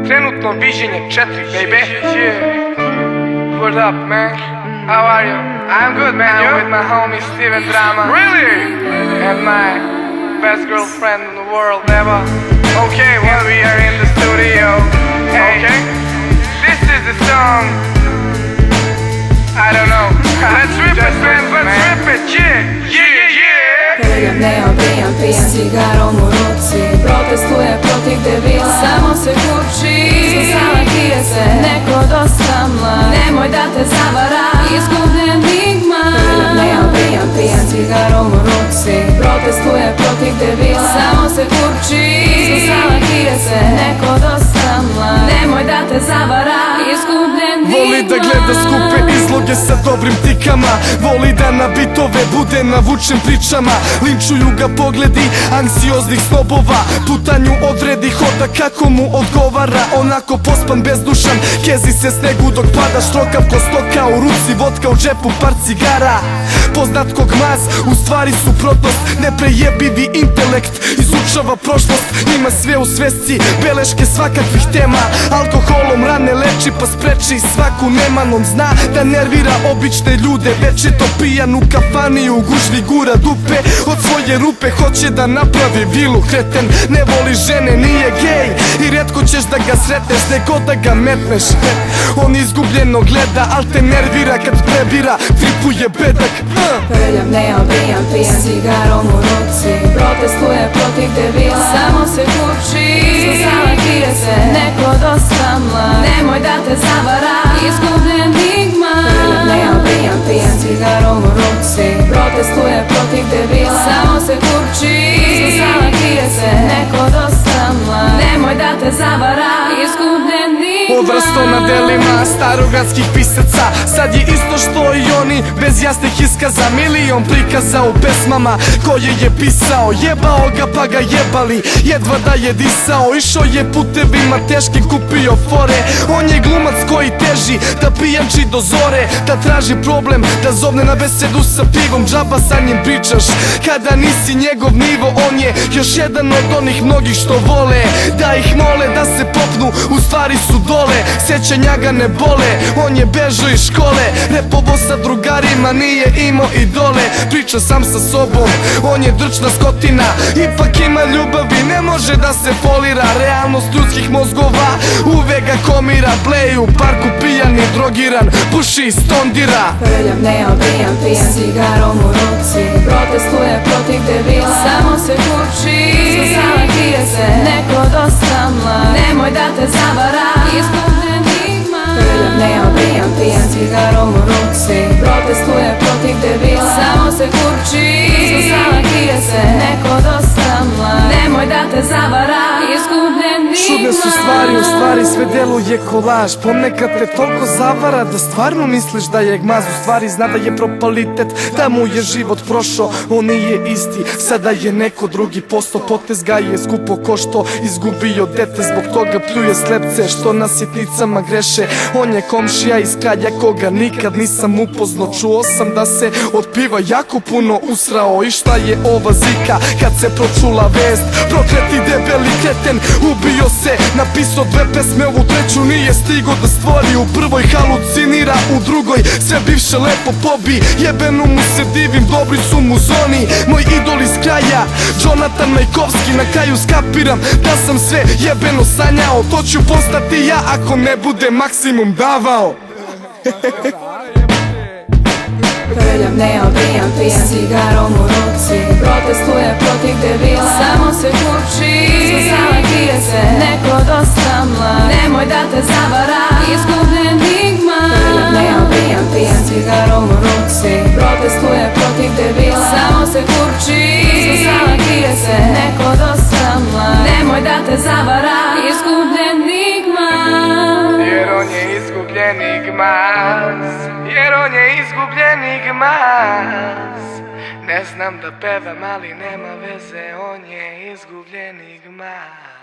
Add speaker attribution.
Speaker 1: Trenutno viđenje 4, baby. What up, man? How are you? I'm good, man. I'm with my homie Steven Drama. Really? And my best girlfriend in the world ever. Okay, well, we are in the studio. Hey. Okay. This is the song. I don't know. Let's rip it, man. Let's rip it. Yeah.
Speaker 2: Peljam neon, pijan cigarom u ruci. Protestuje protiv debila, samo se kurči. Smisala krije se, neko dosta mlad. Nemoj da te zavara, izgubljen enigma. Peljam neon, pijan cigarom u ruci. Protestuje protiv debila, samo se kurči. Smisala krije se, neko dosta mlad. Nemoj da te zavara, izgubljen enigma.
Speaker 3: Voli da gleda skupe izloge sa dobrim tikama. Voli da na bitove bude navučen pričama. Linčuju ga pogledi anksioznih snobova. Putanju odredi hoda kako mu odgovara. Onako pospan bezdušan, kezi se snegu dok pada. Štrokav ko stoka u ruci, vodka u džepu, par cigara. Poznat kog maz, u stvari suprotnost. Neprejebivi intelekt, izučava prošlost. Ima sve u svesci, beleške svakakvih tema. Alkoholom rane leči pa spreči svaku neman. On zna da nervira obične ljude. Večito pijan u kafani, u gužvi gura dupe. Od svoje rupe hoće da napravi vilu. Kreten, ne voli žene, nije gej. I retko ćeš da ga sretneš, nego da ga metneš. On izgubljeno gleda, al te nervira kad prebira. Tripuje bedak.
Speaker 2: Peljam neon, pijan cigarom u ruci. Protestuje protiv debila, samo se kurči. Smisala krije se, neko dosta mlad. Nemoj da te zavara, izgubljen enigma. Peljam neon, pijan cigarom u ruci. Protestuje protiv debila, samo se kurči. Smisala krije se, neko dosta mlad. Nemoj da te zavara, izgubljen enigma.
Speaker 3: Odrastao na delima starogradskih pisaca. Sad je isto što i oni, bez jasnih iskaza. Milion prikaza u pesmama koje je pisao. Jebao ga pa ga jebali, jedva da je disao. Išao je putevima teškim, kupio fore. On je glumac koji teži da pijanči do zore. Da traži problem, da zovne na besedu sa pivom. Džaba sa njim pričaš kada nisi njegov nivo. On je još jedan od onih mnogih što vole da ih mole da se popnu, u stvari su dole. Sjećanja ga ne bole, on je bežao iz škole. Repovo sa drugarima, nije imao idole. Priča sam sa sobom, on je drčna skotina. Ipak ima ljubavi, ne može da se folira. Realnost ljudskih mozgova uvek ga komira. Bleji u parku pijan i drogiran, puši i stondira.
Speaker 2: Peljam neon, pijan cigarom u ruci. Protestuje protiv debila, samo se kurči. Smisala krije se, neko dosta mlad. Nemoj da te zavara, izgubljen enigma. Peljam neon, pijan cigarom u ruci. Protestuje protiv debila, samo se kurči. Smisala krije se, neko dosta mlad. Nemoj da te zavara, izgubljen enigma.
Speaker 3: Čudne su stvari, u stvari sve deluje kolaž. Ponekad te toliko zavara da stvarno misliš da je gmaz. U stvari zna da je propalitet, da mu je život prošao. On nije isti, sada je neko drugi posto. Potez ga je skupo košto, izgubio dete. Zbog toga pljuje slepce što na sitnicama greše. On je komšija iz kralja koga nikad nisam upoznao. Čuo sam da se od piva jako puno usrao. I šta je ova zika kad se pročula vest? Prokleti debeli kreten, ubio se. Napisao 2 pesme, ovu treću nije stigo da stvori. U prvoj halucinira, u drugoj sve bivše lepo pobi. Jebenu mu se divim, dobri su mu zoni. Moj idol iz kraja, Jonatan Majkovski. Na kraju skapiram da sam sve jebeno sanjao. To ću postati ja ako ne bude maksimum davao.
Speaker 2: Peljam neon, pijan cigarom u ruci. Protestuje protiv debila, samo se kurči. Smisala krije se, neko dosta mlad. Nemoj da te zavara, izgubljen enigma. Peljam neon, pijan cigarom u ruci. Protestuje protiv debila, samo se kurči. Smisala krije se, neko dosta mlad. Nemoj da te zavara, izgubljen enigma.
Speaker 1: Jer on je izgubljeni gmaz. Jer on je izgubljeni gmaz. Ne znam da pevam, ali nema veze. On je izgubljeni gmaz.